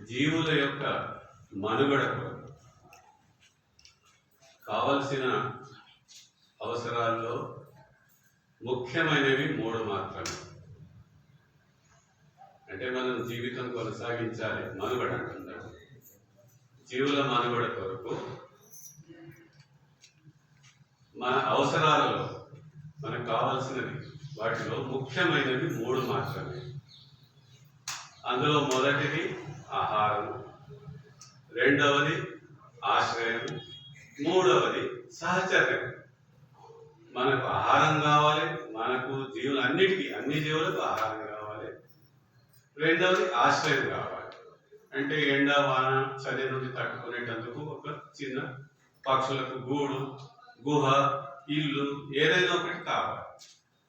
జీవుల యొక్క మనుగడకు కావలసిన అవసరాల్లో ముఖ్యమైనవి 3 మాత్రమే. అంటే మనం జీవితం కొనసాగించాలి, మనుగడ అంటున్నాడు. జీవుల మనుగడ కొరకు మన అవసరాలలో మనకు కావాల్సినవి వాటిలో ముఖ్యమైనవి 3 మాత్రమే. అందులో మొదటిది ఆహారం, రెండవది ఆశ్రయం, మూడవది సహచర్యం. మనకు ఆహారం కావాలి, మనకు జీవులన్నిటికీ అన్ని జీవులకు ఆహారం కావాలి. రెండవది ఆశ్రయం కావాలి, అంటే ఎండ వాన చలి నుండి తట్టుకునేటందుకు ఒక చిన్న పక్షులకు గూడు, గుహ, ఇల్లు ఏదైనా ఒకటి కావాలి.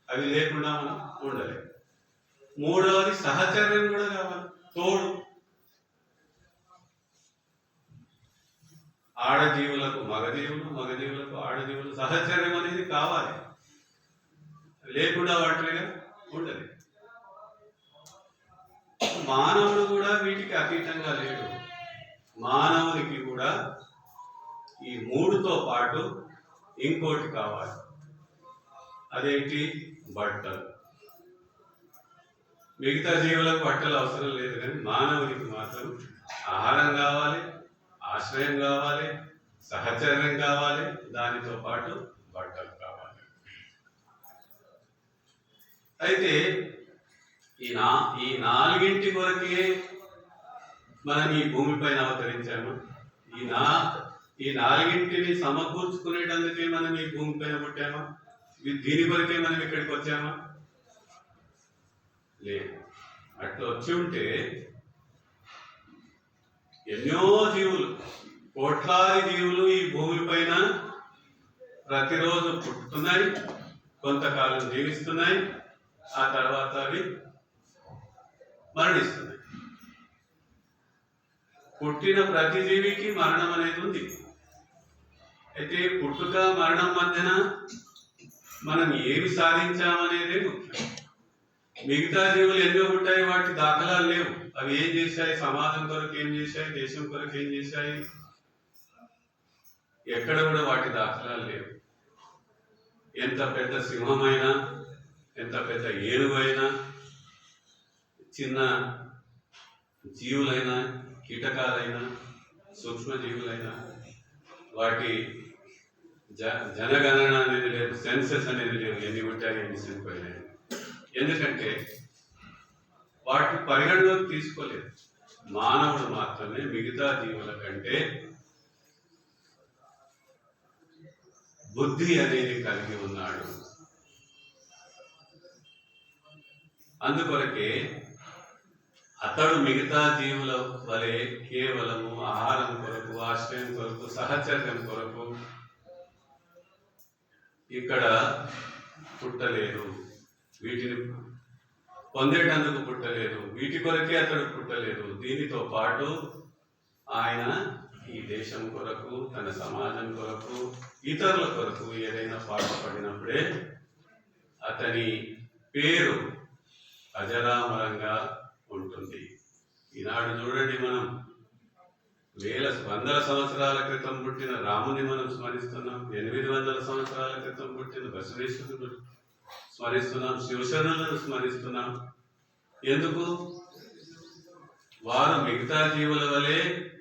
అవి లేకుండా మనం ఉండలేము. మూడవది సహచర్యం కూడా కావాలి, తోడు. ఆడజీవులకు మగజీవులు, మగజీవులకు ఆడజీవులు సహచర్యం అనేది కావాలి, లేకుండా వాటిగా ఉండలేదు. మానవుడు కూడా వీటికి అతీతంగా లేడు. మానవునికి కూడా ఈ 3తో పాటు ఇంకోటి కావాలి. అదేంటి? బట్టలు. మిగతా జీవులకు బట్టలు అవసరం లేదు, కానీ మానవునికి మాత్రం ఆహారం కావాలి, ఆశ్రయం కావాలి, సహచర్యం కావాలి, దానితో పాటు బట్టలు కావాలి. అయితే ఈ నాలుగింటి కొరకే మనం ఈ భూమిపైన అవతరించాము. ఈ నాలుగింటిని సమకూర్చుకునేటందుకే మనం ఈ భూమిపైన పుట్టామా? దీని కొరకే మనం ఇక్కడికి వచ్చామా? లేదు. అట్లా వచ్చి ఉంటే ఎన్నో జీవులు, కోట్లాది జీవులు ఈ భూమిపైన ప్రతిరోజు పుట్టుతున్నాయి, కొంతకాలం జీవిస్తున్నాయి, ఆ తర్వాత అవి మరణిస్తున్నాయి. పుట్టిన ప్రతి జీవికి మరణం అనేది ఉంది. అయితే పుట్టుక మరణం మధ్యన మనం ఏమి సాధించామనేదే ముఖ్యం. మిగతా జీవులు ఎన్నో పుట్టాయి, వాటి దాఖలాలు లేవు. అవి ఏం చేశాయి? సమాజం కొరకు ఏం చేశాయి, దేశం కొరకు ఏం చేశాయి, ఎక్కడ కూడా వాటి దాఖలాలు లేవు. ఎంత పెద్ద సింహమైనా, ఎంత పెద్ద ఏనుగైనా, చిన్న జీవులైనా, కీటకాలైనా, సూక్ష్మజీవులైనా వాటి జనగణన అనేది లేదు, సెన్సెస్ అనేది లేదు. ఎన్ని పుట్టాయి, ఎన్ని చనిపోయినాయి. ఎందుకంటే వాటి పరిగణలోకి తీసుకోలేదు. మానవుడు మాత్రమే మిగతా జీవుల కంటే బుద్ధి అనేది కలిగి ఉన్నాడు. అందుకొరకే అతడు మిగతా జీవుల వలె కేవలము ఆహారం కొరకు, ఆశ్రయం కొరకు, సహచర్యం కొరకు ఇక్కడ పుట్టలేదు. వీటిని పొందేటందుకు పుట్టలేదు, వీటి కొరకే అతడు పుట్టలేదు. దీనితో పాటు ఆయన ఈ దేశం కొరకు, తన సమాజం కొరకు, ఇతరుల కొరకు ఏదైనా పాటుపడినప్పుడే అతని పేరు అజరామరంగా ఉంటుంది. ఈనాడు చూడండి, మనం వందల సంవత్సరాల క్రితం పుట్టిన రాముని మనం స్మరిస్తున్నాం, 800 సంవత్సరాల క్రితం పుట్టిన బసవేశ్వరుడు స్మరిస్తున్నాం, శివశరణులను స్మరిస్తున్నాం. ఎందుకు? వారు మిగతా జీవుల వలె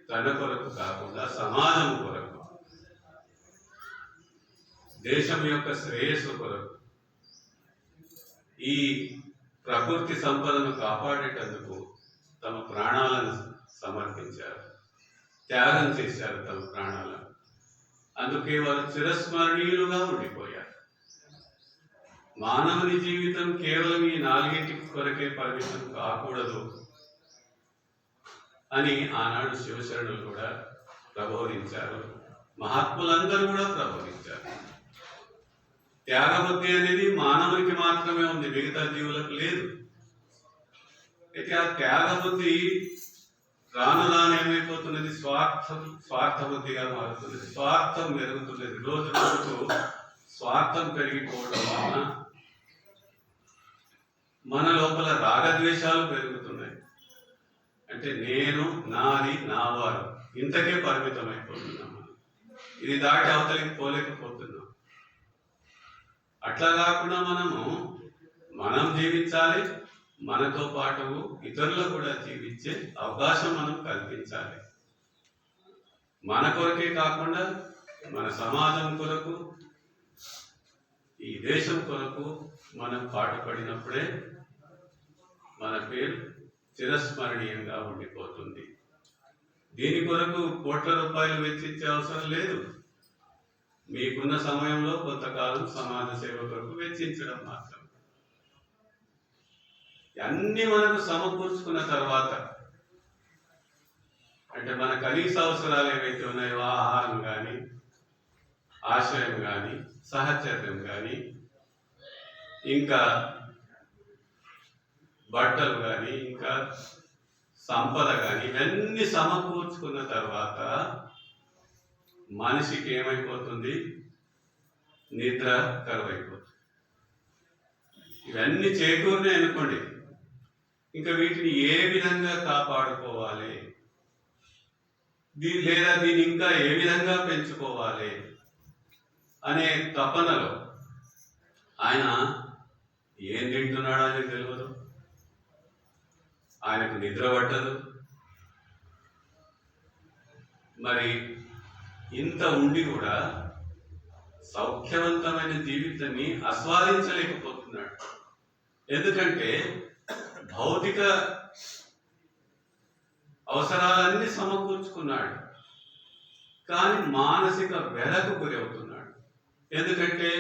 తన కొరకు కాకుండా సమాజం కొరకు, దేశం యొక్క శ్రేయస్సు కొరకు, ఈ ప్రకృతి సంపదను కాపాడేటందుకు తమ ప్రాణాలను సమర్పించారు, త్యాగం చేశారు తమ ప్రాణాలను. అందుకే వారు చిరస్మరణీయులుగా ఉండిపోయారు. మానవుని జీవితం కేవలం ఈ 4 కొరకే పరిమితం కాకూడదు అని ఆనాడు శివశరణులు కూడా ప్రబోధించారు. మహాత్ములందరూ కూడా ప్రబోధించారు. త్యాగబుద్ధి అనేది మానవునికి మాత్రమే ఉంది, మిగతా జీవులకు లేదు. అయితే ఆ త్యాగబుద్ధి రాను ఏమైపోతున్నది? స్వార్థ బుద్ధిగా మారుతున్నది. స్వార్థం పెరుగుతున్నది. రోజు రోజుకు స్వార్థం పెరిగిపోవడం వలన మన లోపల రాగద్వేషాలు పెరుగుతున్నాయి. అంటే అంటే నేను, నాది, నా వారు ఇంతకే పరిమితం అయిపోతున్నాం. ఇది దాటి అవతలికి పోలేకపోతున్నాం. అట్లా కాకుండా మనం జీవించాలి, మనతో పాటు ఇతరులు కూడా జీవించే అవకాశం మనం కల్పించాలి. మన కొరకే కాకుండా మన సమాజం కొరకు, ఈ దేశం కొరకు మనం పాటుపడినప్పుడే మన పేరు చిరస్మరణీయంగా ఉండిపోతుంది. దీని కొరకు కోట్ల రూపాయలు వెచ్చించే అవసరం లేదు. మీకున్న సమయంలో కొంతకాలం సమాజ సేవ కొరకు వెచ్చించడం మాత్రం. అన్ని మనకు సమకూర్చుకున్న తర్వాత, అంటే మన కనీస అవసరాలు ఏవైతే ఉన్నాయో, ఆహారం కానీ, ఆశ్రయం కానీ, సహచర్యం కానీ, ఇంకా బట్టలు కానీ, ఇంకా సంపద కానీ, ఇవన్నీ సమకూర్చుకున్న తర్వాత మనిషికి ఏమైపోతుంది? నిద్ర కరువైపోతుంది. ఇవన్నీ చేకూరినాయి అనుకోండి, ఇంకా వీటిని ఏ విధంగా కాపాడుకోవాలి, లేదా దీన్ని ఇంకా ఏ విధంగా పెంచుకోవాలి అనే తపనలో ఆయన ఏం తింటున్నాడో అని తెలియదు, ఆయనకు నిద్ర పట్టదు. మరి ఇంత ఉండి కూడా సౌఖ్యవంతమైన జీవితాన్ని ఆస్వాదించలేకపోతున్నాడు. ఎందుకంటే భౌతిక అవసరాలన్నీ సమకూర్చుకున్నాడు, కానీ మానసిక వ్యధకు గురి అవుతున్నాడు. ఎందుకంటే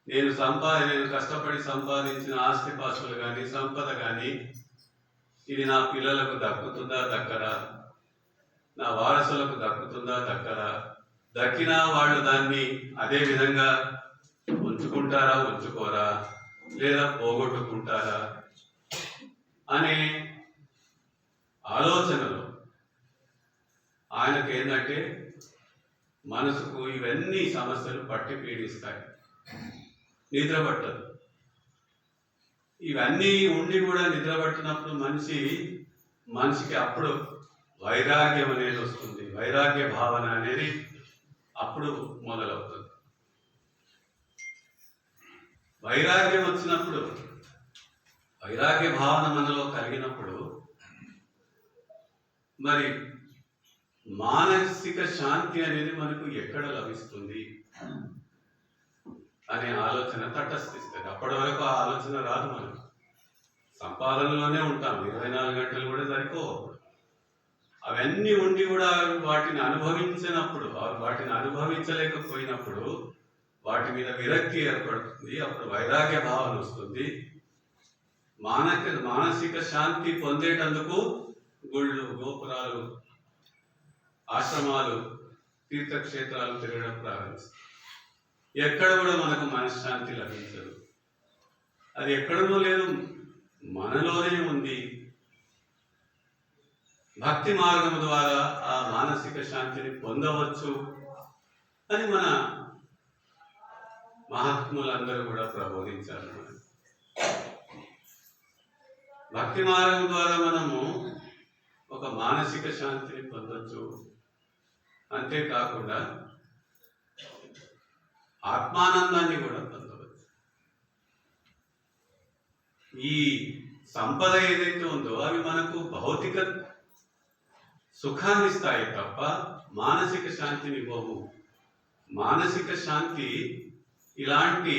నేను కష్టపడి సంపాదించిన ఆస్తిపాస్తులు కానీ, సంపద కానీ, ఇది నా పిల్లలకు దక్కుతుందా దక్కరా, నా వారసులకు దక్కుతుందా దక్కరా, దక్కినా వాళ్ళు దాన్ని అదే విధంగా ఉంచుకుంటారా ఉంచుకోరా, లేదా పోగొట్టుకుంటారా అనే ఆలోచనలో ఆయనకు ఏంటంటే మనసుకు ఇవన్నీ సమస్యలు పట్టి పీడిస్తాయి. నిద్ర పట్టదు. ఇవన్నీ ఉండి కూడా నిద్ర పట్టినప్పుడు మనిషికి అప్పుడు వైరాగ్యం అనేది వస్తుంది. వైరాగ్య భావన అనేది అప్పుడు మొదలవుతుంది. వైరాగ్యం వచ్చినప్పుడు, వైరాగ్య భావన మనలో కలిగినప్పుడు మరి మానసిక శాంతి అనేది మనకు ఎక్కడ లభిస్తుంది అనే ఆలోచన తటస్థిస్తుంది. అప్పటి వరకు ఆ ఆలోచన రాదు. మనం సంపాదనలోనే ఉంటాం, 24 గంటలు కూడా సరిపోవు. అవన్నీ ఉండి కూడా వాటిని అనుభవించలేకపోయినప్పుడు వాటి మీద విరక్తి ఏర్పడుతుంది. అప్పుడు వైరాగ్య భావన వస్తుంది. మానసిక శాంతి పొందేటందుకు గుళ్ళు, గోపురాలు, ఆశ్రమాలు, తీర్థక్షేత్రాలు తిరగడం ప్రారంభిస్తాయి. ఎక్కడ కూడా మనకు మనశ్శాంతి లభించదు. అది ఎక్కడనో లేదు, మనలోనే ఉంది. భక్తి మార్గం ద్వారా ఆ మానసిక శాంతిని పొందవచ్చు అని మన మహాత్ములందరూ కూడా ప్రబోధించారు. భక్తి మార్గం ద్వారా మనము ఒక మానసిక శాంతిని పొందొచ్చు. అంతేకాకుండా ఆత్మానందాన్ని కూడా పొందవచ్చు. ఈ సంపద ఏదైతే ఉందో అవి మనకు భౌతిక సుఖాన్ని ఇస్తాయి తప్ప మానసిక శాంతిని ఇవ్వవు. మానసిక శాంతి ఇలాంటి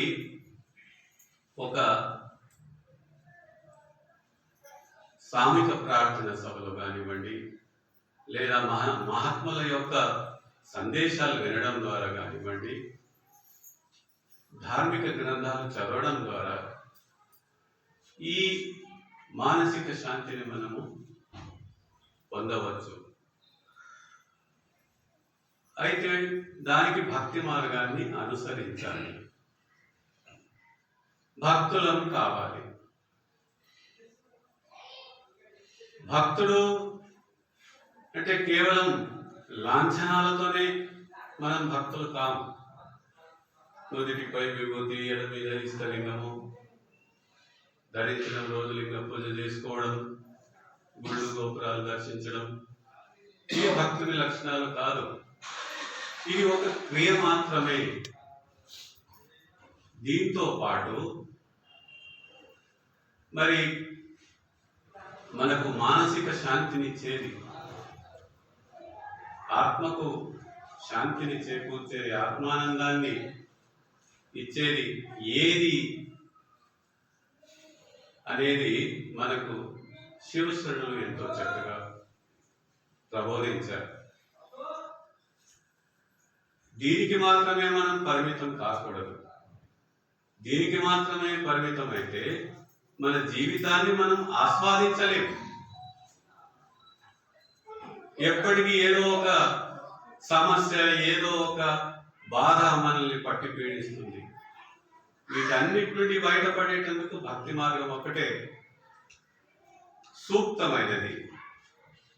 ఒక సామూహిక ప్రార్థన సభలు కానివ్వండి, లేదా మహాత్ముల యొక్క సందేశాలు వినడం ద్వారా కానివ్వండి, ధార్మిక గ్రంథాలు చదవడం ద్వారా ఈ మానసిక శాంతిని మనము పొందవచ్చు. అయితే దానికి భక్తి మార్గాన్ని అనుసరించాలి, భక్తులను కావాలి. భక్తుడు అంటే కేవలం లాంఛనాలతోనే మనం భక్తులు కాము. నుదిటిపై విభూతి, ఎడ మీద ఇష్టలింగము ధరించిన రోజు లింగ పూజ చేసుకోవడం, గుళ్ళు గోపురాలు క్షేత్రాలు దర్శించడం ఈ భక్తుని లక్షణాలు కాదు. ఇది ఒక క్రియ మాత్రమే. దీంతో పాటు మరి మనకు మానసిక శాంతినిచ్చేది, ఆత్మకు శాంతిని చేకూర్చేది, ఆత్మానందాన్ని ఇచ్చేది ఏది అనేది మనకు శివశరణులు ఎంతో చక్కగా ప్రబోధించారు. దీనికి మాత్రమే మనం పరిమితం కాకూడదు. దీనికి మాత్రమే పరిమితం అయితే మన జీవితాన్ని మనం ఆస్వాదించలేము. ఎప్పటికీ ఏదో ఒక సమస్య, ఏదో ఒక బాధ మనల్ని పట్టి పీడిస్తుంది. వీటన్నిటి నుండి బయటపడేటందుకు భక్తి మార్గం ఒకటే సూక్తమైనది,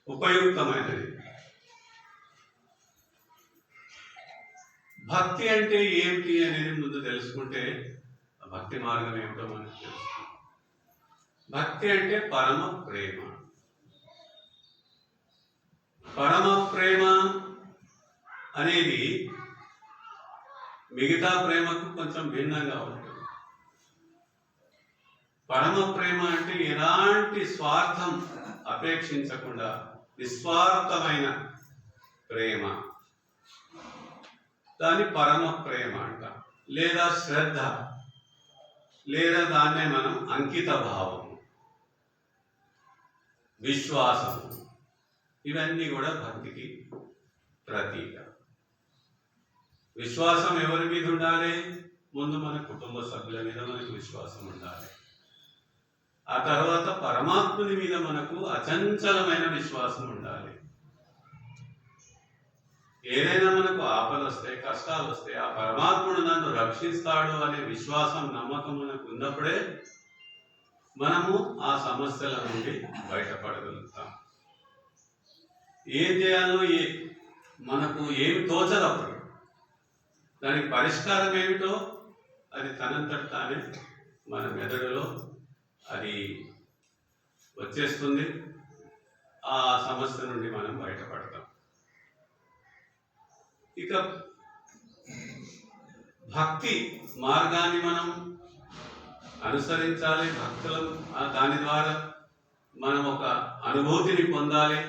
ఉపయుక్తమైనది. భక్తి అంటే ఏమిటి అనేది ముందు తెలుసుకుంటే భక్తి మార్గం ఏమిటో మనకు తెలుస్తుంది. భక్తి అంటే పరమ ప్రేమ. పరమ ప్రేమ అనేది మిగతా ప్రేమకు కొంచెం భిన్నంగా ఉంటుంది. పరమ ప్రేమ అంటే ఎలాంటి స్వార్థం అపేక్షించకుండా నిస్వార్థమైన ప్రేమ, దాన్ని పరమ ప్రేమ అంట. లేదా శ్రద్ధ, లేదా దాన్నే మనం అంకిత భావం, విశ్వాసం, ఇవన్నీ కూడా భక్తికి ప్రతీక. విశ్వాసం ఎవరి మీద ఉండాలి? ముందు మన కుటుంబ సభ్యుల మీద మనకు విశ్వాసం ఉండాలి. ఆ తర్వాత పరమాత్ముని మీద మనకు అచంచలమైన విశ్వాసం ఉండాలి. ఏదైనా మనకు ఆపదలు వస్తాయి, కష్టాలు వస్తాయి, ఆ పరమాత్ముడు నన్ను రక్షిస్తాడు అనే విశ్వాసం, నమ్మకం మనకు ఉన్నప్పుడే మనము ఆ సమస్యల నుండి బయటపడగలుగుతాం. ఏం చేయాలో మనకు ఏమి తోచదప్పుడు దానికి పరిష్కారం ఏమిటో అది తనంతట తానే మన మెదడులో అది వచ్చేస్తుంది. ఆ సమస్య నుండి మనం బయటపడతాం. ఇక భక్తి మార్గాన్ని మనం అనుసరించాలి. భక్తులం దాని ద్వారా మనం ఒక అనుభూతిని పొందాలి.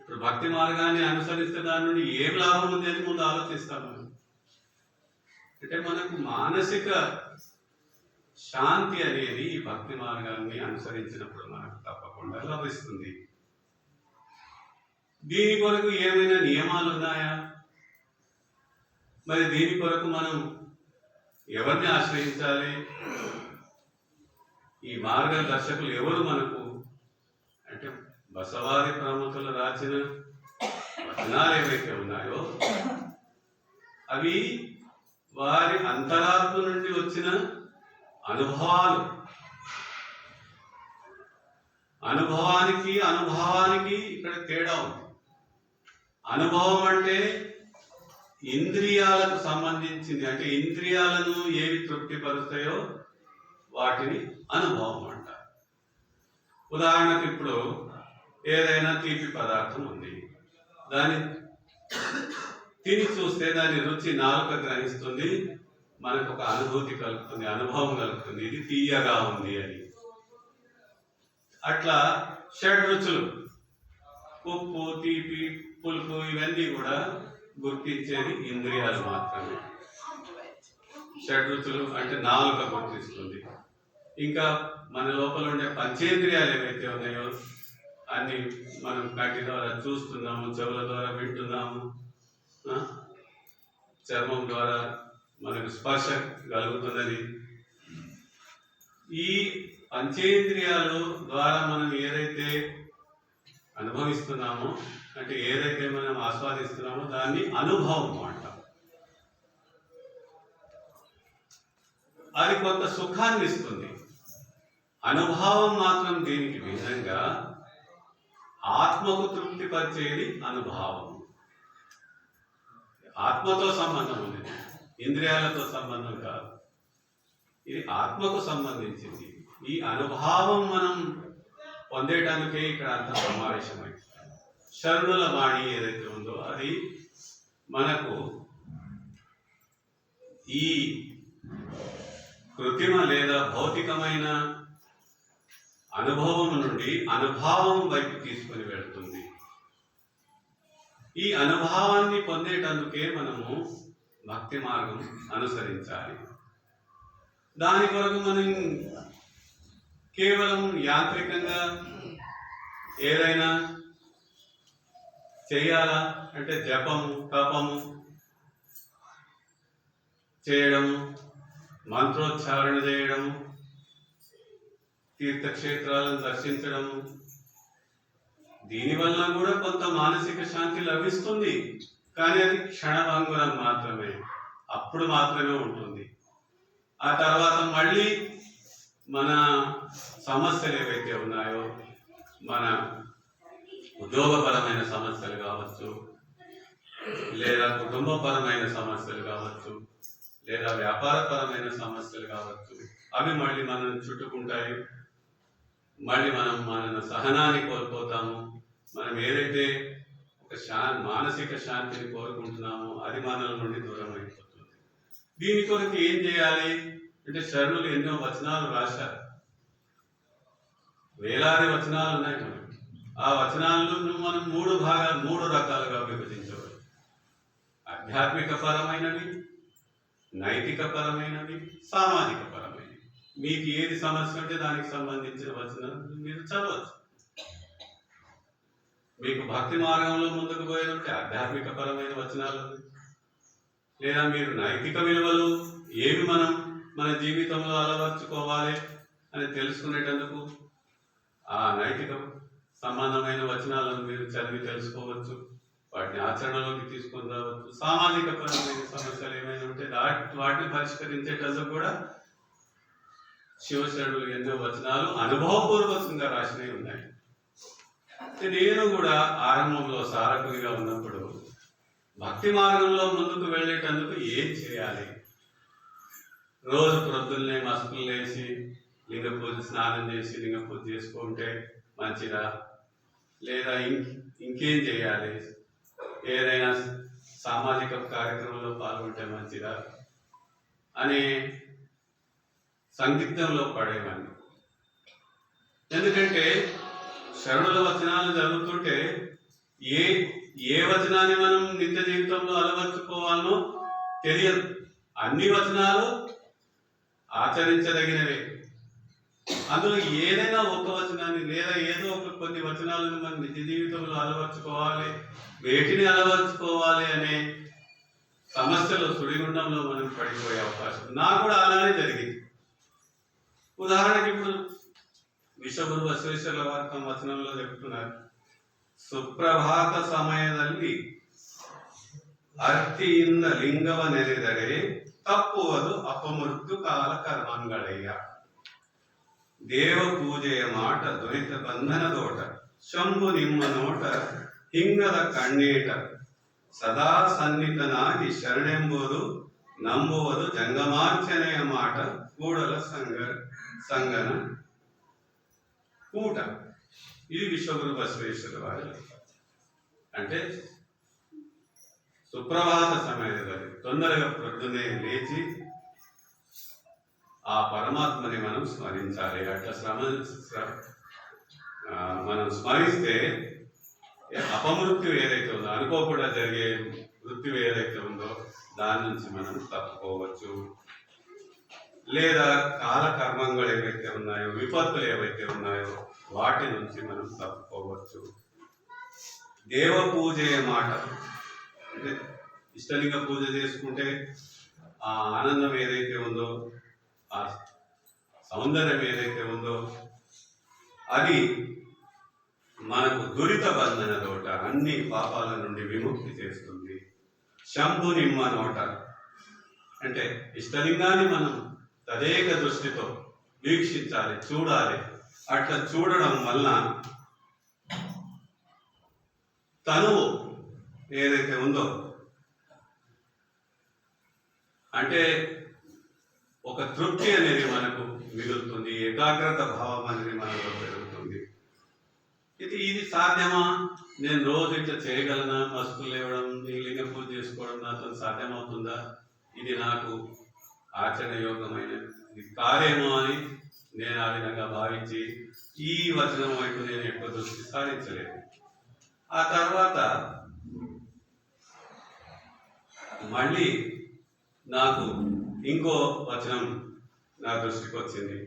ఇప్పుడు భక్తి మార్గాన్ని అనుసరిస్తే దాని నుండి ఏం లాభం ఉంది అని ముందు ఆలోచిస్తాం మనం. అంటే మనకు మానసిక శాంతి అనేది ఈ భక్తి మార్గాన్ని అనుసరించినప్పుడు మనకు తప్పకుండా లభిస్తుంది. దీని కొరకు ఏమైనా నియమాలు ఉన్నాయా? మరి దీని కొరకు మనం ఎవరిని ఆశ్రయించాలి? ఈ మార్గదర్శకులు ఎవరు మనకు అంటే బసవాది ప్రముఖులు రాసిన వచనాలు ఏవైతే ఉన్నాయో అవి వారి అంతరాత్మ నుండి వచ్చిన అనుభవాలు. అనుభవానికి ఇక్కడ తేడా ఉంది. అనుభవం అంటే ఇంద్రియాలకు సంబంధించింది, అంటే ఇంద్రియాలను ఏవి తృప్తిపరుస్తాయో వాటిని అనుభవం అంటారు. ఉదాహరణకు ఇప్పుడు ఏదైనా తీపి పదార్థం ఉంది, దాన్ని తిని చూస్తే దాని రుచి నాలుక గ్రహిస్తుంది, మనకు ఒక అనుభూతి కలుగుతుంది, అనుభవం కలుగుతుంది, ఇది తీయగా ఉంది అని. అట్లా షడ్రుచులు, ఉప్పు, తీపి, పులుపు, ఇవన్నీ కూడా గుర్తించేది ఇంద్రియాలు మాత్రమే. షడ్రుచులు అంటే నాలుక గుర్తిస్తుంది. ఇంకా మన లోపల ఉండే పంచేంద్రియాలు ఏవైతే ఉన్నాయో అన్ని మనం కంటి ద్వారా చూస్తున్నాము, చెవుల ద్వారా వింటున్నాము, చర్మం ద్వారా మనకు స్పర్శ కలుగుతున్నది. ఈ పంచేంద్రియాలు ద్వారా మనం ఏదైతే అనుభవిస్తున్నామో, అంటే ఏదైతే మనం ఆస్వాదిస్తున్నామో దాన్ని అనుభవం అంటాం. అది కొంత సుఖాన్ని ఇస్తుంది. అనుభవం మాత్రం దీనికి భిన్నంగా ఆత్మకు తృప్తి పరిచేది అనుభవం. ఆత్మతో సంబంధం ఉంది, ఇంద్రియాలతో సంబంధం కాదు. ఇది ఆత్మకు సంబంధించింది. ఈ అనుభవం మనం పొందేటానికే ఇక్కడ అంత సమావేశమైంది. శరణుల వాణి ఏదైతే ఉందో అది మనకు ఈ కృత్రిమ లేదా భౌతికమైన అనుభవం నుండి అనుభావం వైపు తీసుకుని వెళ్తుంది. ఈ అనుభవాన్ని పొందేటందుకే మనము భక్తి మార్గం అనుసరించాలి. దాని కొరకు మనం కేవలం యాంత్రికంగా ఏదైనా చేయాలా అంటే జపము తపము చేయడము, మంత్రోచ్చారణ చేయడము, తీర్థక్షేత్రాలను దర్శించడము, దీనివల్ల కూడా కొంత మానసిక శాంతి లభిస్తుంది. కానీ అది క్షణభంగురం మాత్రమే, అప్పుడు మాత్రమే ఉంటుంది. ఆ తర్వాత మళ్ళీ మన సమస్యలు ఏవైతే ఉన్నాయో, మన ఉద్యోగపరమైన సమస్యలు కావచ్చు, లేదా కుటుంబపరమైన సమస్యలు కావచ్చు, లేదా వ్యాపారపరమైన సమస్యలు కావచ్చు, అవి మళ్ళీ మనల్ని చుట్టుకుంటాయి. మళ్ళీ మనం మన సహనాన్ని కోల్పోతాము. మనం ఏదైతే ఒక మానసిక శాంతిని కోరుకుంటున్నామో అది మనల నుండి దూరం అయిపోతుంది. దీని కొరకు ఏం చేయాలి అంటే శరణులు ఎన్నో వచనాలు రాశారు, వేలాది వచనాలు ఉన్నాయి మనకి. ఆ వచనాలను మనం మూడు రకాలుగా విభజించవచ్చు. ఆధ్యాత్మిక పరమైనవి, నైతిక పరమైనవి, సామాజిక పరమైనవి. మీకు ఏది సమస్య ఉంటే దానికి సంబంధించిన వచనం మీరు చదవచ్చు. మీకు భక్తి మార్గంలో ముందుకు పోయేదంటే ఆధ్యాత్మిక పరమైన వచనాలు, లేదా మీరు నైతిక విలువలు ఏవి మనం మన జీవితంలో అలవర్చుకోవాలి అని తెలుసుకునేటందుకు ఆ నైతిక సంబంధమైన వచనాలను మీరు చదివి తెలుసుకోవచ్చు, వాటిని ఆచరణలోకి తీసుకొని రావచ్చు. సామాజిక పరమైన సమస్యలు ఏమైనా ఉంటే వాటిని పరిష్కరించేటందుకు కూడా శివశరణులు ఎన్నో వచనాలు అనుభవపూర్వకంగా రాసినవి ఉన్నాయి. నేను కూడా ఆరంభంలో సారకునిగా ఉన్నప్పుడు భక్తి మార్గంలో ముందుకు వెళ్ళేటందుకు ఏం చేయాలి, రోజు ప్రొద్దున్నే మస్కులు లేచి లింగ పూజ స్నానం చేసి లింగ పూజ చేసుకుంటే మంచిదా, లేదా ఇంకేం చేయాలి, ఏదైనా సామాజిక కార్యక్రమంలో పాల్గొంటే మంచిదా అనే సందిగ్ధంలో పడేవాడిని. ఎందుకంటే శరణుల వచనాలు చదువుతుంటే ఏ వచనాన్ని మనం నిత్య జీవితంలో అలవర్చుకోవాలనో తెలియదు. అన్ని వచనాలు ఆచరించదగినవే. అందులో ఏదైనా ఒక వచనాన్ని లేదా ఏదో ఒక కొన్ని వచనాలను మనం నిత్య జీవితంలో అలవర్చుకోవాలి, వేటిని అలవర్చుకోవాలి అనే సమస్యలో సుడిగుండంలో మనం పడిపోయే అవకాశం నాకు కూడా అలానే జరిగింది. ఉదాహరణకి ఇప్పుడు ವಿಶ್ವಗುರು ಬಸವೇಶ್ವರ ವಾರ ತಮ್ಮ ವಚನಂలో చెప్తున్నారు, ಸುಪ್ರಭಾತ ಸಮಯದಲ್ಲಿ ಅರ್ತಿಯಿಂದ ಲಿಂಗವ ನೆನೆದರೆ ತಪ್ಪುವುದು ಅಪಮೃತ್ಯು ಕಾಲ ಕರ್ಮಂಗಳಯ್ಯ. ದೇವ ಪೂಜೆಯ ಮಾಟ ಧ್ವನಿತ ಬಂಧನದೋಟ, ಶಂಭು ನಿಮ್ಮ ನೋಟ ಹಿಂಗದ ಕಣ್ಣೇಟ, ಸದಾ ಸನ್ನಿಹಿತನಾಗಿ ಶರಣೆಂಬುದು ನಂಬುವುದು ಜಂಗಮಾರ್ಚನೆಯ ಮಾಟ, ಕೂಡಲ ಸಂಗನ కూట. ఇది విశ్వగురు బసవేశ్వర వారి. అంటే సుప్రభాత సమయంలో తొందరగా ప్రొద్దునే లేచి ఆ పరమాత్మని మనం స్మరించాలి. అట్లా మనం స్మరిస్తే అపమృత్యు ఏదైతే ఉందో, అనుకోకుండా జరిగే మృత్యు ఏదైతే ఉందో దాని నుంచి మనం తప్పుకోవచ్చు. లేదా కాలకర్మంగా ఏవైతే ఉన్నాయో, విపత్తులు ఏవైతే ఉన్నాయో వాటి నుంచి మనం తప్పుకోవచ్చు. దేవ పూజయ మాట అంటే ఇష్టలింగ పూజ చేసుకుంటే ఆ ఆనందం ఏదైతే ఉందో, ఆ సౌందర్యం ఏదైతే ఉందో అది మనకు దురిత బంధన తోట అన్ని పాపాల నుండి విముక్తి చేస్తుంది. శంభు నిమ్మ నోట అంటే ఇష్టలింగాన్ని మనం తదేక దృష్టితో వీక్షించాలి, చూడాలి. అట్లా చూడడం వల్ల తనువు ఏదైతే ఉందో అంటే ఒక తృప్తి అనేది మనకు మిగులుతుంది, ఏకాగ్రత భావం అనేది మనలో పెరుగుతుంది. ఇది సాధ్యమా? నేను రోజు ఇట్లా చేయగలనా? మస్తులు లేవడం, లింగ పూజ చేసుకోవడం నాతో సాధ్యమవుతుందా? ఇది నాకు ఆచరణయోగమైనది కాదేమో అని నేను ఆ విధంగా భావించి ఈ వచనం వైపు నేను ఎక్కువ దృష్టి సారించలేదు. ఆ తర్వాత మళ్ళీ నాకు ఇంకో వచనం నా దృష్టికి వచ్చింది.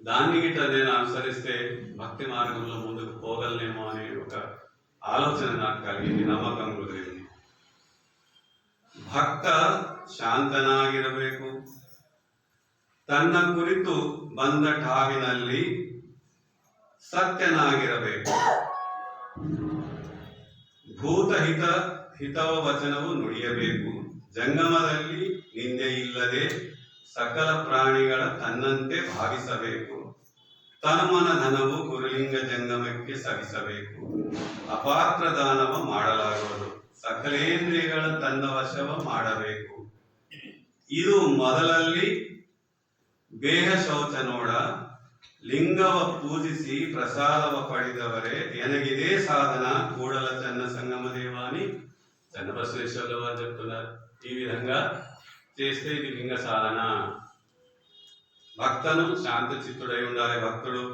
దాన్ని గిట్ట నేను అనుసరిస్తే భక్తి మార్గంలో ముందుకు పోగలనేమో అనే ఒక ఆలోచన నాకు కలిగింది, నమ్మకం కుదిరింది. ಭಕ್ತ ಶಾಂತನಾಗಿರಬೇಕು. ತನ್ನ ಕುರಿತು ಬಂದ ಠಾವಿನಲ್ಲಿ ಸತ್ಯನಾಗಿರಬೇಕು. ಭೂತಹಿತ ಹಿತವ ವಚನವು ನುಡಿಯಬೇಕು. ಜಂಗಮದಲ್ಲಿ ನಿಂದೆ ಇಲ್ಲದೆ ಸಕಲ ಪ್ರಾಣಿಗಳ ತನ್ನಂತೆ ಭಾವಿಸಬೇಕು. ತನುಮನ ಧನವು ಗುರುಲಿಂಗ ಜಂಗಮಕ್ಕೆ ಸವಿಸಬೇಕು. ಅಪಾತ್ರ ದಾನವ ಮಾಡಲಾಗುವುದು. ಸಕಲೇಂದ್ರಿಯಗಳ ತನ್ನ ವಶವ ಮಾಡಬೇಕು. ಇದು ಮೊದಲಲ್ಲಿ ಬೇಹ ಶೌಚ ನೋಡ. ಲಿಂಗವ ಪೂಜಿಸಿ ಪ್ರಸಾದವ ಪಡೆದವರೇ ఎనగిదే సాధన కూడల చెన్న సంగమ దేవాని చెన్నబసవేశ్వర్ల వారు చెప్తున్నారు. ఈ విధంగా చేస్తే ఇది లింగ సాధన. భక్తను శాంత చిత్తుడై ఉండాలి. భక్తుడు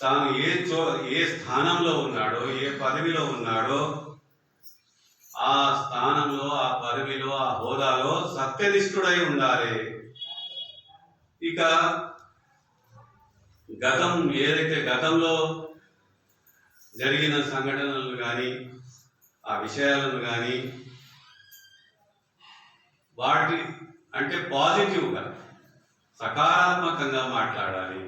తాను ఏ స్థానంలో ఉన్నాడో, ఏ పదవిలో ఉన్నాడో, ఆ స్థానంలో, ఆ పదవిలో, ఆ హోదాలో సత్యనిష్ఠుడై ఉండాలి. ఇక ఏదైతే గతంలో జరిగిన సంఘటనలను కానీ, ఆ విషయాలను కానీ, వాటి అంటే పాజిటివ్గా సకారాత్మకంగా మాట్లాడాలి.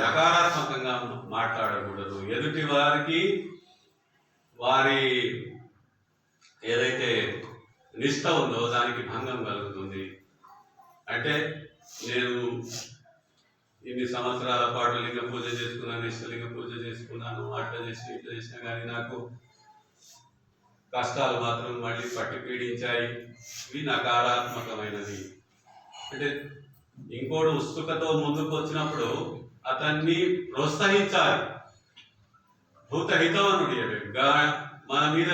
నకారాత్మకంగా మాట్లాడకూడదు. ఎదుటి వారికి వారి ఏదైతే నిష్ఠ ఉందో దానికి భంగం కలుగుతుంది. అంటే నేను ఇన్ని సంవత్సరాల పాటు లింగ పూజ చేసుకున్నాను, ఇష్టలింగ పూజ చేసుకున్నాను, అట్లా చేసిన ఇట్లా చేసినా కానీ నాకు కష్టాలు మాత్రం మళ్ళీ పట్టి పీడించాయి. ఇవి నకారాత్మకమైనది. అంటే ఇంకోటి ఉత్సుకతో ముందుకు వచ్చినప్పుడు అతన్ని ప్రోత్సహించాలి. భూతహితవనుడి మన మీద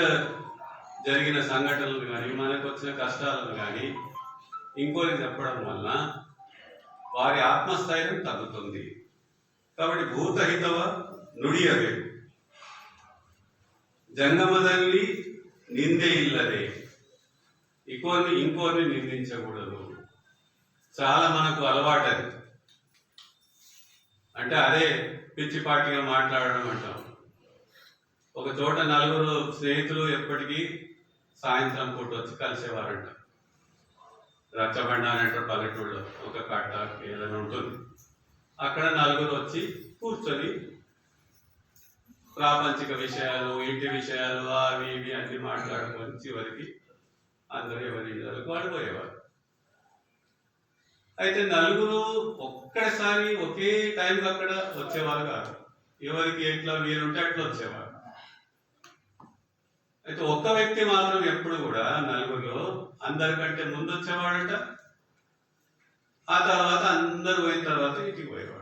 జరిగిన సంఘటనలు కానీ, మనకు వచ్చిన కష్టాలను కానీ ఇంకోరికి చెప్పడం వలన వారి ఆత్మస్థైర్యం తగ్గుతుంది. కాబట్టి భూతహితవ ನುಡಿಯಬೇಕು. జంగమದಲ್ಲಿ నిందే ఇల్లదే. ఇంకోరిని నిందించకూడదు. చాలా మనకు అలవాటు అది. అంటే అదే పిచ్చిపాటిగా మాట్లాడడం అంటాం. ఒక చోట నలుగురు స్నేహితులు ఎప్పటికీ సాయంత్రం పూట వచ్చి కలిసేవారంట. రచ్చబండ అని అంటారు పల్లెటూళ్ళలో, ఒక కట్ట ఏదైనా ఉంటుంది. అక్కడ నలుగురు వచ్చి కూర్చొని ప్రాపంచిక విషయాలు, ఇంటి విషయాలు, అవి ఇవి అన్ని మాట్లాడుకొని చివరికి అందరూ ఎవరి ఇళ్ళకు పడిపోయేవారు. అయితే నలుగురు ఒక్కసారి ఒకే టైంలో అక్కడ వచ్చేవారు కాదు. ఎవరికి ఎట్లా వీరుంటే అట్లా వచ్చేవారు. అయితే ఒక్క వ్యక్తి మాత్రం ఎప్పుడు కూడా నలుగురిలో అందరికంటే ముందు వచ్చేవాడంట. ఆ తర్వాత అందరు పోయిన తర్వాత ఇంటికి పోయేవాడు.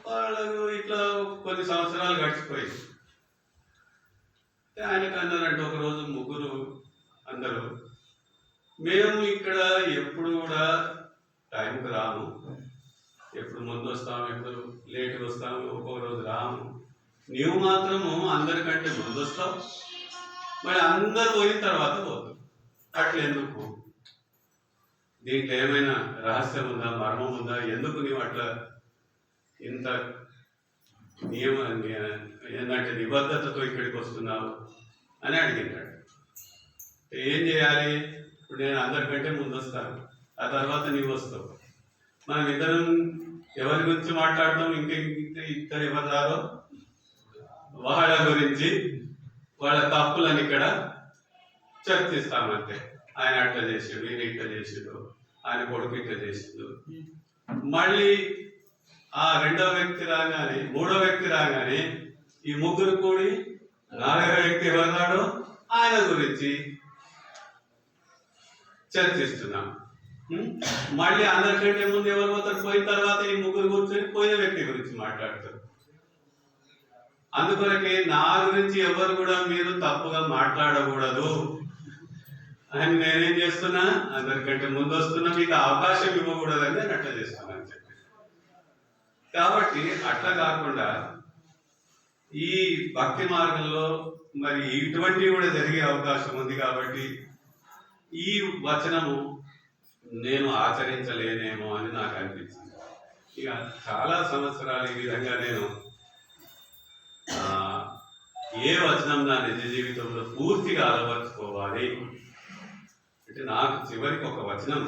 వాళ్ళకు ఇట్లా కొన్ని సంవత్సరాలు గడిచిపోయింది. ఆయనకు అన్నారంటే ఒకరోజు ముగ్గురు అందరూ, మేము ఇక్కడ ఎప్పుడు కూడా టైంకి రాము, ఎప్పుడు ముందు వస్తాము, ఎప్పుడు లేట్గా వస్తాము, ఒక్కొక్క రోజు రాము. నీవు మాత్రము అందరికంటే ముందు వస్తావు, మరి అందరు పోయిన తర్వాత పోతావు. అట్లెందుకు? దీంట్లో ఏమైనా రహస్యం ఉందా, మర్మం ఉందా? ఎందుకు నీవు అట్లా ఇంత ఏంటంటే నిబద్ధతతో ఇక్కడికి వస్తున్నావు అని అడిగినాడు. ఏం చేయాలి? ఇప్పుడు నేను అందరికంటే ముందు వస్తాను, ఆ తర్వాత నీవు వస్తావు. మనం ఇద్దరం ఎవరి గురించి మాట్లాడతాం? ఇద్దరు ఎవరు రారో వాళ్ళ గురించి, వాళ్ళ తప్పులని ఇక్కడ చర్చిస్తామంటే. ఆయన అట్లా చేసాడు, ఈయన ఇట్లా చేసాడు, ఆయన కొడుకు ఇట్లా చేసాడు. మళ్ళీ ఆ రెండో వ్యక్తి రాగానే, మూడో వ్యక్తి రాగానే ఈ ముగ్గురు కూడి నాలుగో వ్యక్తి ఎవరున్నాడో ఆయన గురించి చర్చిస్తున్నాం. మళ్ళీ అందరికంటే ముందు ఎవరు పోతారు, పోయిన తర్వాత ఈ ముగ్గురు కూర్చొని పోయిన వ్యక్తి గురించి మాట్లాడతారు. అందుకొరకే నా గురించి ఎవరు కూడా మీరు తప్పుగా మాట్లాడకూడదు అని నేనేం చేస్తున్నా, అందరికంటే ముందు వస్తున్నా, మీకు అవకాశం ఇవ్వకూడదని నేను అట్లా చేస్తున్నాను చెప్పి. కాబట్టి అట్లా కాకుండా ఈ భక్తి మార్గంలో మరి ఇటువంటివి కూడా జరిగే అవకాశం ఉంది. కాబట్టి ఈ వచనము నేను ఆచరించలేనేమో అని నాకు అనిపించింది. ఇక చాలా సంవత్సరాలు ఈ విధంగా నేను ఏ వచనం నా నిజ జీవితంలో పూర్తిగా అలవర్చుకోవాలి అంటే నాకు చివరికి ఒక వచనం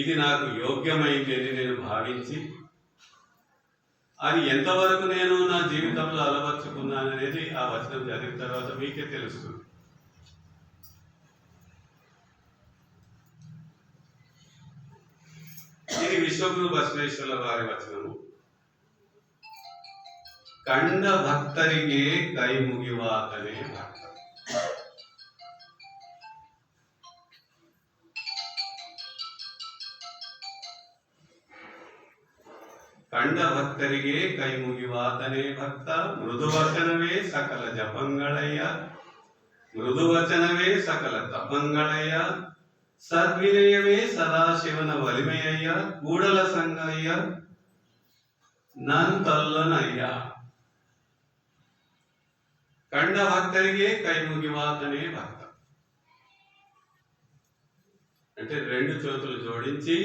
ఇది నాకు యోగ్యమైంది అని నేను భావించి అది ఎంతవరకు నేను నా జీవితంలో అలవర్చుకున్నాను అనేది ఆ వచనం చదివిన తర్వాత మీకే తెలుస్తుంది. ఇది విశ్వగురు బసవేశ్వరుల వారి వచనము. ಕಂಡ ಭಕ್ತರಿಗೆ ಕೈ ಮುಗಿವಾತನೇ ಭಕ್ತ. ಕಂಡ ಭಕ್ತರಿಗೆ ಕೈ ಮುಗಿವಾತನೇ ಭಕ್ತ. ಮೃದುವಚನವೇ ಸಕಲ ಜಪಂಗಳಯ್ಯ, ಮೃದುವಚನವೇ ಸಕಲ ತಪಂಗಳಯ್ಯ, ಸದ್ವಿನಯವೇ ಸದಾಶಿವನ ಒಲಿಮೆಯಯ್ಯ, ಕೂಡಲ ಸಂಗಯ್ಯ ನಂತಲ್ಲನಯ್ಯ. కండ భక్తరిగే కై ముగివాతనే భక్త అంటే రెండు చేతులు జోడించి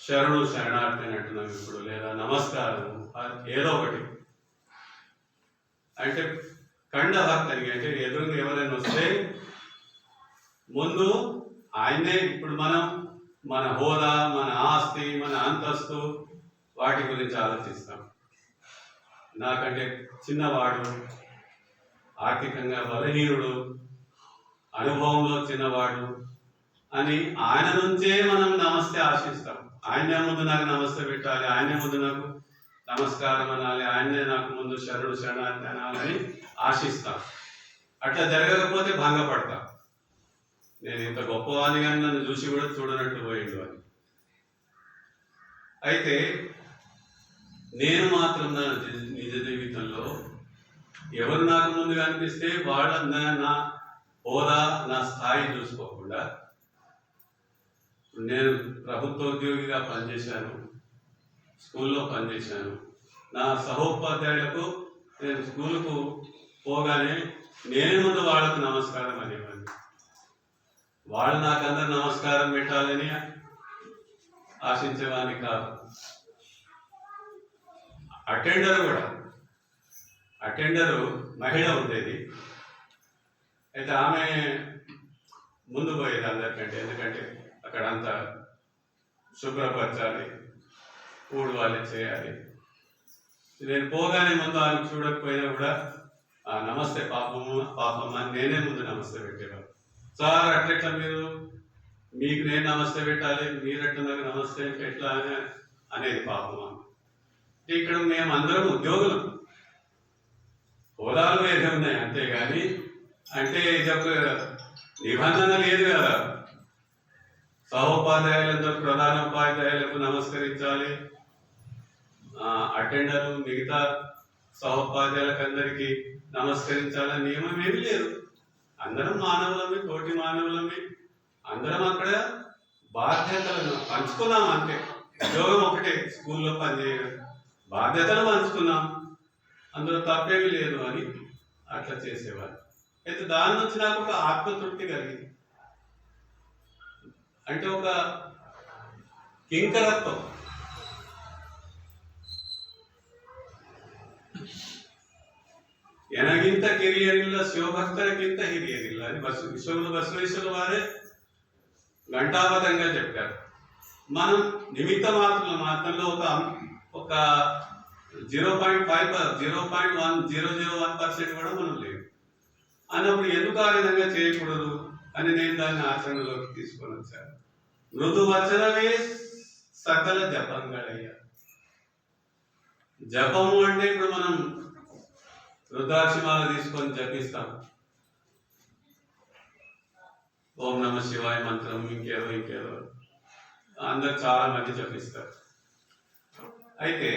శరణు శరణార్థి అని అంటున్నాం ఇప్పుడు, లేదా నమస్కారం ఏదో ఒకటి అంటే కండ భక్తరికి అంటే ఎదురుగా ఎవరైనా వస్తే ముందు ఆయనే. ఇప్పుడు మనం మన హోదా, మన ఆస్తి, మన అంతస్తు వాటి గురించి ఆలోచిస్తాం. నాకంటే చిన్నవాడు, ఆర్థికంగా బలహీనుడు, అనుభవంలో చిన్నవాడు అని ఆయన నుంచే మనం నమస్తే ఆశిస్తాం. ఆయనే ముందు నాకు నమస్తే పెట్టాలి, ఆయనే ముందు నాకు నమస్కారం అనాలి, ఆయనే నాకు ముందు శరణు శరణార్థి అనాలని ఆశిస్తాం. అట్లా జరగకపోతే భంగపడతాం. నేను ఇంత గొప్పవాణి కానీ నన్ను చూసి కూడా చూడనట్టు పోయిండు అని. అయితే నేను మాత్రం నా నిజ జీవితంలో ఎవరు నాకు ముందుగా అనిపిస్తే వాళ్ళ నా హోదా, నా స్థాయి చూసుకోకుండా, నేను ప్రభుత్వ ఉద్యోగిగా పనిచేశాను, స్కూల్లో పనిచేశాను. నా సహోపాధ్యాయులకు నేను స్కూలుకు పోగానే నేను ముందు వాళ్ళకు నమస్కారం అనేవాడిని. వాళ్ళు నాకందరూ నమస్కారం పెట్టాలని ఆశించేవాడిని కాదు. అటెండరు మహిళ ఉండేది. అయితే ఆమె ముందు పోయేది అందరికంటే. ఎందుకంటే అక్కడంతా శుభ్రపరచాలి, ఊడవాలి, చేయాలి. నేను పోగానే ముందు ఆమె చూడకపోయినా కూడా నమస్తే పాపమ్మ అని నేనే ముందు నమస్తే పెట్టేవాడు. సార్ అట్లెట్లా మీకు నేను నమస్తే పెట్టాలి, మీరట్లా నాకు నమస్తే ఎట్లా అనేది పాపమ్మ. ఇక్కడ మేము అందరం ఉద్యోగులు, హోదాలు వేరే ఉన్నాయి అంతేగాని అంటే ఇది ఒక నిబంధన లేదు కదా. సహోపాధ్యాయులందరూ ప్రధాన ఉపాధ్యాయులకు నమస్కరించాలి, అటెండర్లు మిగతా సహోపాధ్యాయులకు అందరికీ నమస్కరించాలని నియమం ఏమీ లేదు. అందరం మానవులమే, తోటి మానవులమే. అందరం అక్కడ బాధ్యతలను పంచుకున్నాం అంతే. ఉద్యోగం ఒకటే, స్కూల్లో పనిచేయడం, బాధ్యతలు పంచుకున్నాం, అందులో తప్పేమీ లేదు అని అట్లా చేసేవారు. అయితే దాని నుంచి నాకు ఒక ఆత్మతృప్తి కలిగింది. అంటే ఒక కింకరత్వం. ఎనగింత కిరియరిల్ల శివభక్తులకింత హిరియరిల్ల అని విశ్వగురు బసవేశ్వరుల వారే ఘంటాబద్ధంగా చెప్పారు. మనం నిమిత్త మాత్రంలో ఒక 0.1% కూడా మనం లేవు అన్నప్పుడు ఎందుకు ఆ విధంగా చేయకూడదు అని నేను దాన్ని ఆచరణలోకి తీసుకొని వచ్చాను. మృదు వచనమే సకల జపంగళయ్య. జపము అంటే ఇప్పుడు మనం రుద్రాక్షమాల తీసుకొని జపిస్తాం. ఓం నమ శివాయ మంత్రం ఇంకేదో అందరు చాలా మంది జపిస్తారు. అయితే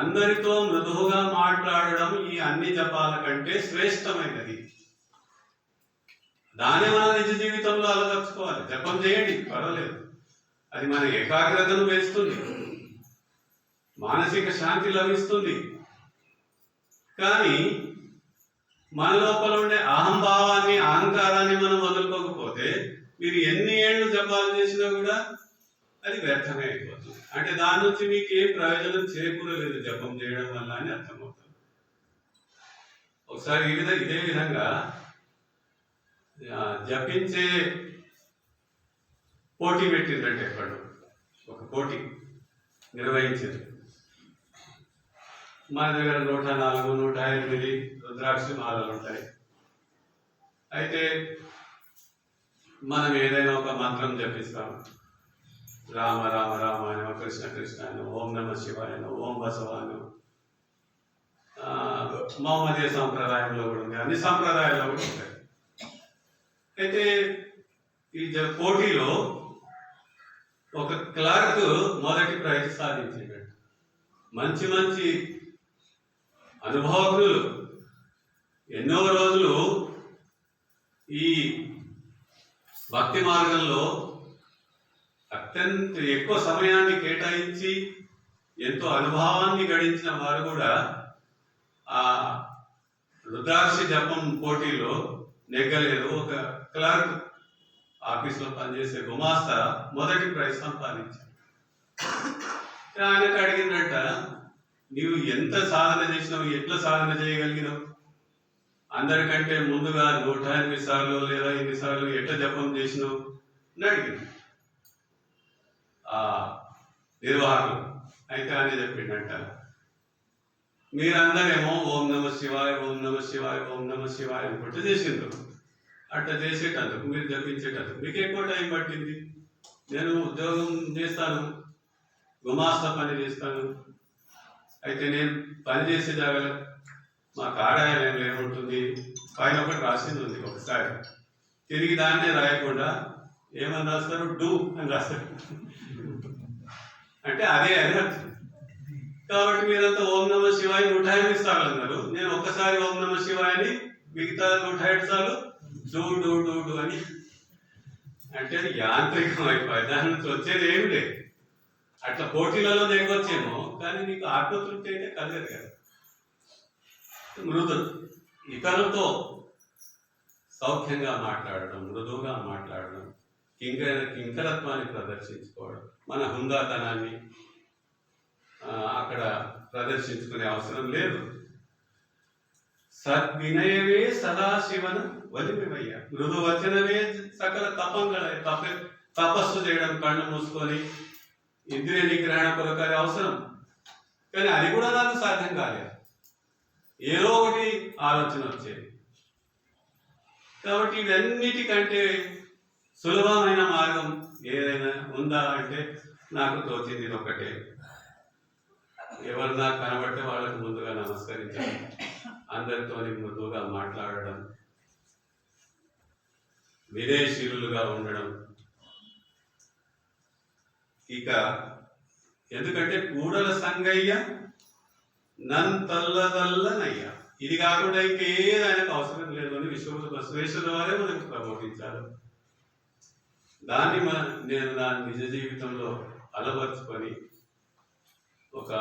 అందరితో మృదువుగా మాట్లాడడం ఈ అన్ని జపాల కంటే శ్రేష్టమైనది. దాన్ని మన నిజ జీవితంలో అలవర్చుకోవాలి. జపం చేయండి, పర్వాలేదు, అది మన ఏకాగ్రతను పెంచుతుంది, మానసిక శాంతి లభిస్తుంది. కానీ మన లోపల ఉండే అహంభావాన్ని, అహంకారాన్ని మనం వదులుకోకపోతే మీరు ఎన్ని ఏళ్ళు జపాలు చేసినా కూడా అది వ్యర్థమే అయిపోతుంది. అంటే దాని నుంచి మీకు ఏ ప్రయోజనం చేకూరలేదు జపం చేయడం వల్ల అని అర్థమవుతుంది. ఒకసారి ఇదే విధంగా జపించే పోటీ పెట్టిందంటే ఎక్కడో ఒక పోటీ నిర్వహించింది. మన దగ్గర 104, 108 రుద్రాక్ష మాలలు ఉంటాయి. అయితే మనం ఏదైనా ఒక మంత్రం జపిస్తాం. రామ రామ రామ అనో, కృష్ణ కృష్ణ అనో, ఓం నమ శివాయ అనో, ఓం బసవానో. మహమ్మదీయ సంప్రదాయంలో కూడా ఉంది, అన్ని సంప్రదాయాల్లో కూడా ఉంటాయి. అయితే ఈ పోటీలో ఒక క్లర్క్ మొదటి ప్రైజ్ సాధించాడు. మంచి మంచి అనుభవజ్ఞులు ఎన్నో రోజులు ఈ భక్తి మార్గంలో అత్యంత ఎక్కువ సమయాన్ని కేటాయించి ఎంతో అనుభవాన్ని గడించిన వారు కూడా ఆ రుద్రాక్ష జపం పోటీలో నెగ్గలేదు. ఒక క్లర్క్ ఆఫీస్లో పనిచేసే గుమాస్తా మొదటి ప్రైజ్ సంపాదించాడు. ఆయనకు అడిగిందంట, నీవు ఎంత సాధన చేసినావు, ఎట్లా సాధన చేయగలిగినావు, అందరికంటే ముందుగా 108 సార్లు లేదా 8 సార్లు ఎట్లా జపం చేసినావు అని అడిగింది ఆ నిర్వాహకులు. అయితే ఆయన చెప్పిండంట, మీరందరేమో ఓం నమ శివాయ, ఓం నమ శివాయ, ఓం నమ శివాయ అనుకుంటూ చేసిండ్రు. అట్లా చేసేటందుకు, మీరు జపించేటందుకు మీకు ఎక్కువ టైం పట్టింది. నేను ఉద్యోగం చేస్తాను, గుమాస్తా పని చేస్తాను. అయితే నేను పని చేసే జాగాలో మా కార్యాలయంలో ఏముంటుంది, పైన ఒకటి రాసింది ఉంది. ఒకసారి తిరిగి దాన్నే రాయకుండా ఏమని రాస్తారు, డూ అని రాస్తారు. అంటే అదే అర్థం. కాబట్టి మీరంతా ఓం నమ శివాయ 108 సార్లు అన్నారు. నేను ఒక్కసారి ఓం నమ శివాయని మిగతా 108 సార్లు డూ డూ డూ డూ అని అంటే యాంత్రికం అయిపోయి దాని నుంచి వచ్చేది ఏమి లేదు. అట్లా పోటీలలో నెగ్గొచ్చేమో, కానీ నీకు ఆత్మతృప్తి అయితే కలగదు కదా. ఇతరులతో సౌఖ్యంగా మాట్లాడడం, మృదువుగా మాట్లాడడం, కింకరత్వాన్ని ప్రదర్శించుకోవడం, మన హుందాతనాన్ని అక్కడ ప్రదర్శించుకునే అవసరం లేదు. సద్వినయవే సదాశివన వలిమివయ్య, మృదు వచనవే సకల తపంగళ. తపస్సు చేయడం కళ్ళు మూసుకొని ఇంద్రియ నిగ్రహణ కొరకు అది అవసరం. కానీ అది కూడా నాకు సాధ్యం కాలేదు, ఏదో ఒకటి ఆలోచన వచ్చేది. కాబట్టి ఇవన్నిటికంటే సులభమైన మార్గం ఏదైనా ఉందా అంటే నాకు తోచింది ఒకటే. ఎవరు నాకు కనబడితే వాళ్ళకు ముందుగా నమస్కరించడం, అందరితో మృదువుగా మాట్లాడడం, విదేశీయులుగా ఉండడం. ఇక ఎందుకంటే కూడల సంగయ్య నంతల్లదల్లనయ్య, ఇది కాకుండా ఇంకేదానికి అవసరం లేదు అని విశ్వేశ్వర వారే మనకు ప్రబోధించారు. దాన్ని నేను నా నిజ జీవితంలో అలవర్చుకొని ఒక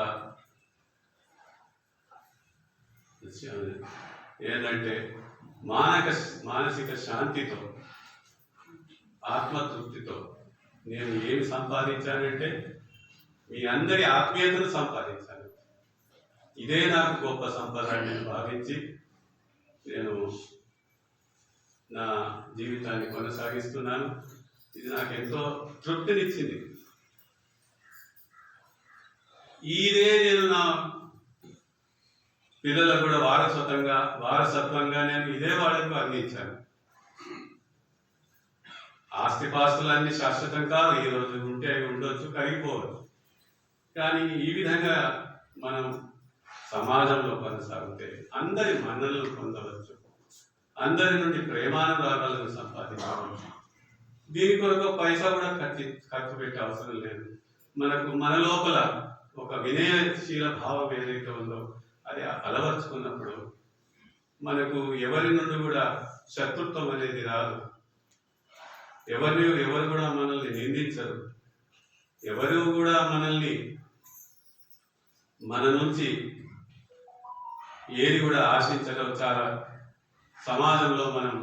ఏంటంటే మానసిక శాంతితో, ఆత్మతృప్తితో నేను ఏమి సంపాదించానంటే మీ అందరి ఆత్మీయతను సంపాదించాను. ఇదే నాకు గొప్ప సంపద నేను భావించి నేను నా జీవితాన్ని కొనసాగిస్తున్నాను. ఇది నాకు ఎంతో తృప్తినిచ్చింది. ఇదే నేను నా పిల్లలకు కూడా వారసత్వంగా నేను ఇదే వాళ్ళకు అందించాను. ఆస్తిపాస్తులన్నీ శాశ్వతం కాదు, ఈరోజు ఉంటే ఉండొచ్చు, కరిగిపోవచ్చు. కానీ ఈ విధంగా మనం సమాజంలో కొనసాగితే అందరి మన్ననలు పొందవచ్చు. అందరి నుండి ప్రేమానురాగాలను సంపాదించడం. దీని కొరకు పైసా కూడా ఖర్చు పెట్టే అవసరం లేదు. మన లోపల ఒక వినయశీల భావం ఏదైతే ఉందో అది అలవర్చుకున్నప్పుడు మనకు ఎవరి నుండి కూడా శత్రుత్వం అనేది రాదు. ఎవరు కూడా మనల్ని నిందించరు. ఎవరు కూడా మనల్ని మన నుంచి ఏది కూడా ఆశించడం. చాలా సమాజంలో మనం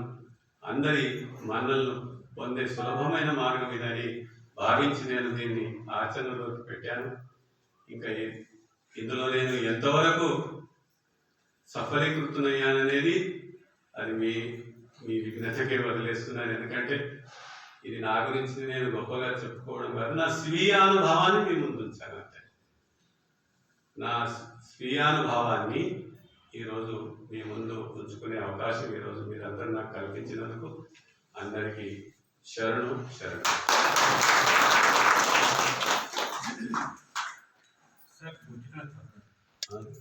అందరి మన్నలను పొందే సులభమైన మార్గం ఇదని భావించి నేను దీన్ని ఆచరణలోకి పెట్టాను. ఇంకా ఇందులో నేను ఎంతవరకు సఫలీకృతునయ్యాననేది అది మీ విఘ్నతకే వదిలేస్తున్నాను. ఎందుకంటే ఇది నా గురించి నేను గొప్పగా చెప్పుకోవడం కాదు, నా స్వీయానుభవాన్ని మీ ముందు ఉంచాను అంతే. నా స్వీయానుభవాన్ని ఈరోజు మీ ముందు ఉంచుకునే అవకాశం ఈరోజు మీరందరూ నాకు కల్పించినందుకు అందరికీ శరణు.